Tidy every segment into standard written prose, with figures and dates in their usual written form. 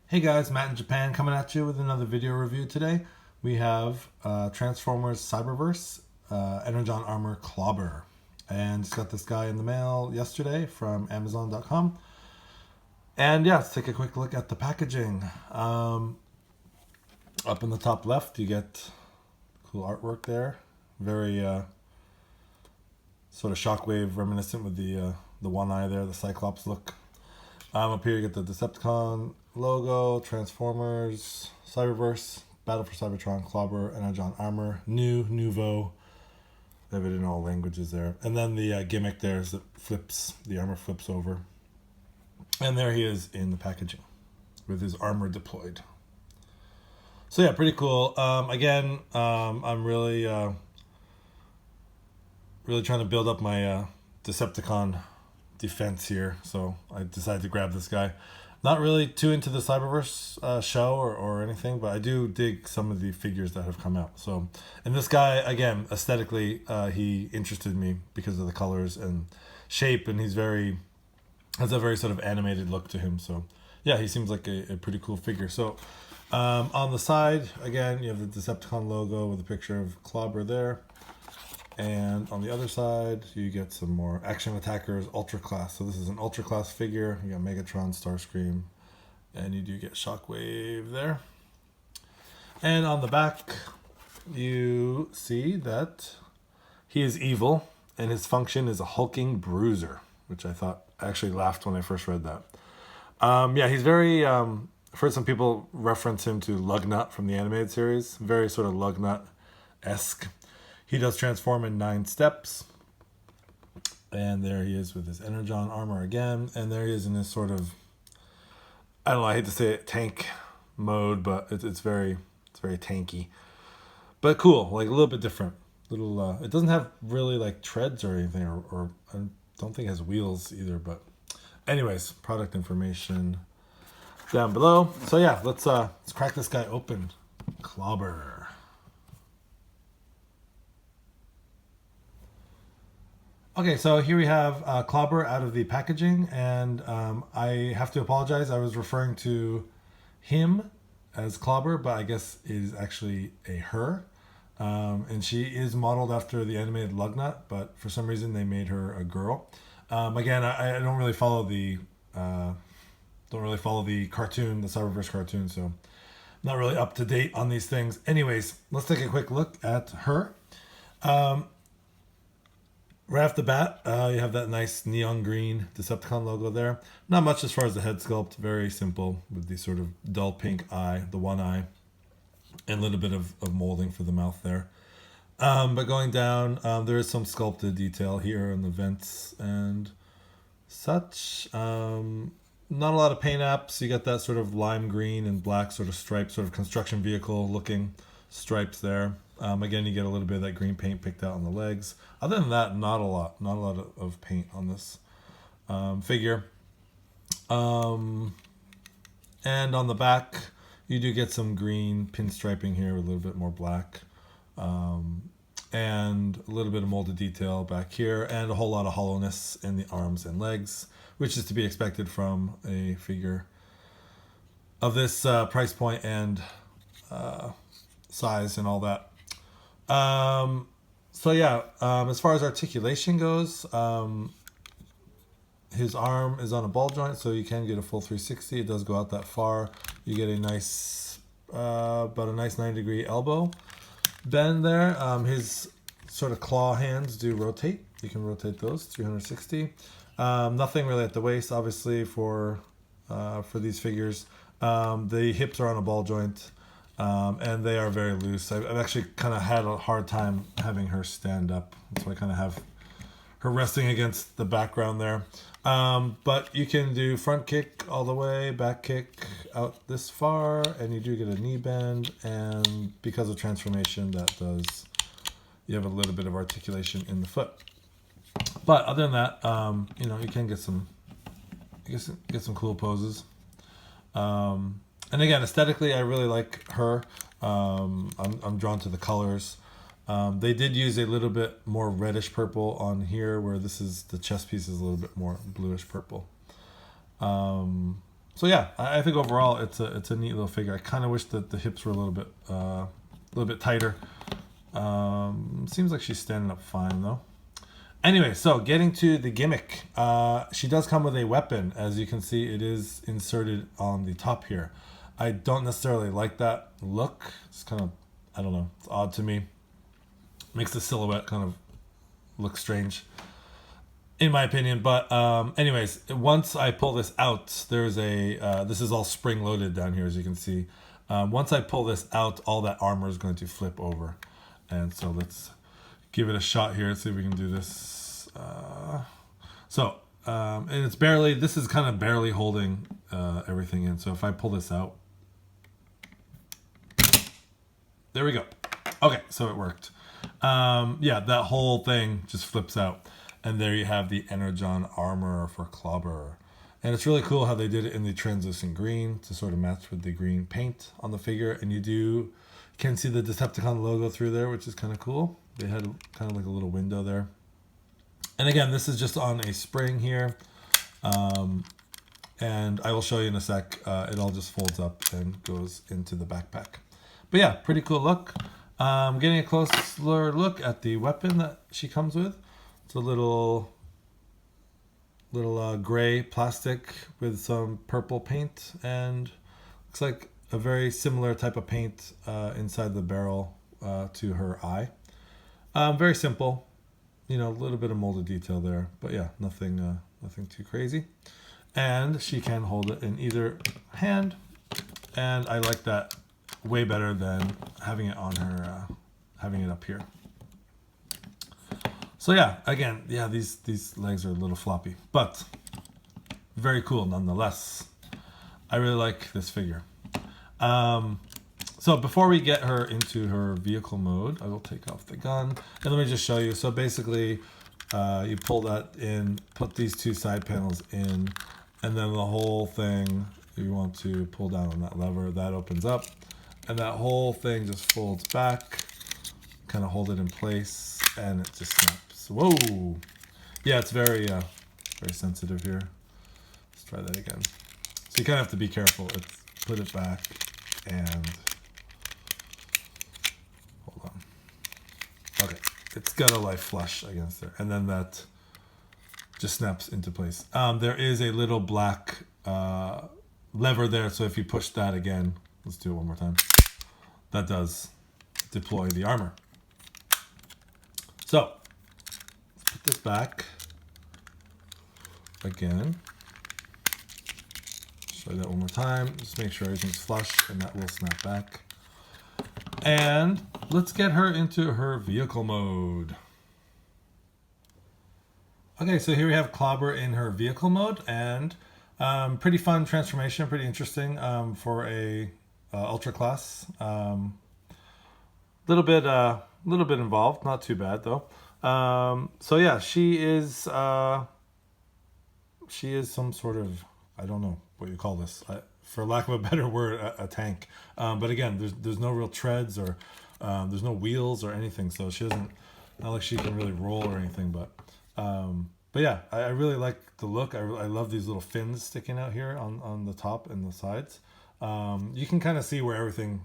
Hey guys, Matt in Japan coming at you with another video review today. We have Transformers Cyberverse Energon Armor Clobber. And just got this guy in the mail yesterday from Amazon.com. And yeah, let's take a quick look at the packaging. Up in the top left, you get cool artwork there. Very sort of shockwave reminiscent with the one eye there, the Cyclops look. Up here you get the Decepticon logo, Transformers, Cyberverse, Battle for Cybertron, Clobber, Energon Armor, Nouveau. They have it in all languages there. And then the gimmick there is that the armor flips over. And there he is in the packaging with his armor deployed. So yeah, pretty cool. I'm really trying to build up my Decepticon defense here, so I decided to grab this guy. Not really too into the Cyberverse show or anything, but I do dig some of the figures that have come out. So, and this guy, again, aesthetically, he interested me because of the colors and shape, and has a very sort of animated look to him. So yeah, he seems like a pretty cool figure. So on the side, again, you have the Decepticon logo with a picture of Clobber there. And on the other side, you get some more Action Attackers Ultra Class. So this is an Ultra Class figure. You got Megatron, Starscream, and you do get Shockwave there. And on the back, you see that he is evil, and his function is a hulking bruiser, which I actually laughed when I first read that. Yeah, he's very, I've heard some people reference him to Lugnut from the animated series. Very sort of Lugnut-esque. He does transform in 9 steps. And there he is with his Energon armor again. And there he is in this sort of, I don't know, I hate to say it, tank mode, but it's very tanky. But cool, like a little bit different. It doesn't have really like treads or anything, or I don't think it has wheels either, but anyways, product information down below. So yeah, let's crack this guy open. Clobber. Okay, so here we have Clobber out of the packaging, and I have to apologize. I was referring to him as Clobber, but I guess it is actually a her. And she is modeled after the animated Lugnut, but for some reason they made her a girl. Again, I don't really follow the cartoon, the Cyberverse cartoon, so I'm not really up to date on these things. Anyways, let's take a quick look at her. Right off the bat, you have that nice neon green Decepticon logo there. Not much as far as the head sculpt. Very simple with the sort of dull pink eye, the one eye, and a little bit of molding for the mouth there. But going down, there is some sculpted detail here in the vents and such. Not a lot of paint apps. You got that sort of lime green and black sort of striped, sort of construction vehicle looking stripes there. Again, you get a little bit of that green paint picked out on the legs. Other than that, not a lot of paint on this figure. And on the back, you do get some green pinstriping here with a little bit more black. And a little bit of molded detail back here, and a whole lot of hollowness in the arms and legs, which is to be expected from a figure of this price point and size and all that. So yeah, as far as articulation goes, his arm is on a ball joint, so you can get a full 360. It does go out that far. You get a nice, about a nice 90-degree elbow bend there. His sort of claw hands do rotate. You can rotate those 360. Nothing really at the waist, obviously, for these figures. The hips are on a ball joint. And they are very loose. I've actually kind of had a hard time having her stand up. So I kind of have her resting against the background there. But you can do front kick all the way, back kick out this far, and you do get a knee bend. And because of transformation, you have a little bit of articulation in the foot. But other than that, you can get some cool poses. And again, aesthetically, I really like her. I'm drawn to the colors. They did use a little bit more reddish purple on here, where the chest piece is a little bit more bluish purple. So yeah, I think overall it's a neat little figure. I kind of wish that the hips were a little bit tighter. Seems like she's standing up fine though. Anyway, so getting to the gimmick, she does come with a weapon. As you can see, it is inserted on the top here. I don't necessarily like that look. It's kind of, I don't know, it's odd to me. Makes the silhouette kind of look strange, in my opinion. But anyways, once I pull this out, there's a, this is all spring loaded down here, as you can see. Once I pull this out, all that armor is going to flip over. And so let's give it a shot here. Let's see if we can do this. And it's barely, this is kind of barely holding everything in. So if I pull this out, there we go. Okay, so it worked. Yeah, that whole thing just flips out. And there you have the Energon armor for Clobber. And it's really cool how they did it in the translucent green to sort of match with the green paint on the figure. And you can see the Decepticon logo through there, which is kind of cool. They had kind of like a little window there. And again, this is just on a spring here. And I will show you in a sec. It all just folds up and goes into the backpack. But yeah, pretty cool look. Getting a closer look at the weapon that she comes with. It's a little gray plastic with some purple paint, and looks like a very similar type of paint inside the barrel to her eye. Very simple, you know, a little bit of molded detail there, but yeah, nothing too crazy. And she can hold it in either hand, and I like that way better than having it on her, having it up here. So yeah, again, yeah, these legs are a little floppy, but very cool nonetheless. I really like this figure. So before we get her into her vehicle mode, I will take off the gun and let me just show you. So basically, you pull that in, put these two side panels in, and then the whole thing, you want to pull down on that lever, that opens up, and that whole thing just folds back, kind of hold it in place, and it just snaps. Whoa! Yeah, it's very sensitive here. Let's try that again. So you kind of have to be careful. Put it back and hold on. Okay, it's got to lie flush against there, and then that just snaps into place. There is a little black lever there, so if you push that again, let's do it one more time. That does deploy the armor. So let's put this back again. Try that one more time. Just make sure everything's flush, and that will snap back. And let's get her into her vehicle mode. Okay, so here we have Clobber in her vehicle mode, and pretty fun transformation, pretty interesting for a ultra class. Little bit involved, not too bad though. So yeah, she is some sort of, I don't know what you call this, for lack of a better word, a tank. But again, there's no real treads or there's no wheels or anything, so she doesn't, not like she can really roll or anything. But yeah, I really like the look. I love these little fins sticking out here on the top and the sides. You can kind of see where everything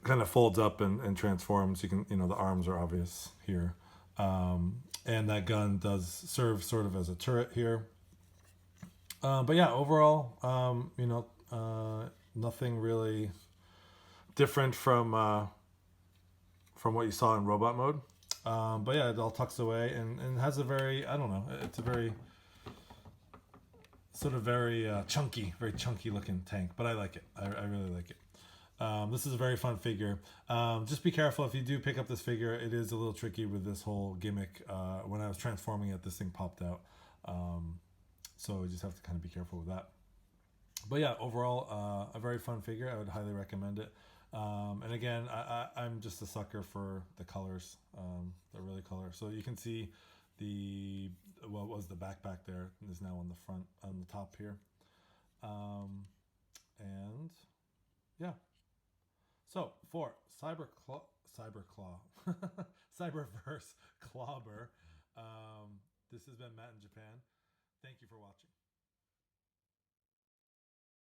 kind of folds up and transforms. You can, the arms are obvious here. And that gun does serve sort of as a turret here. But yeah, overall, nothing really different from what you saw in robot mode. But yeah, it all tucks away and has a very, I don't know, it's a very sort of very chunky looking tank, but I like it. I really like it. This is a very fun figure. Just be careful if you do pick up this figure. It is a little tricky with this whole gimmick. When I was transforming it, this thing popped out. So you just have to kind of be careful with that. But yeah, overall, a very fun figure. I would highly recommend it. And again, I'm just a sucker for the colors. They're really color. So you can see what was the backpack there is now on the front, on the top here. And yeah. So for Cyberverse Clobber, this has been Matt in Japan. Thank you for watching.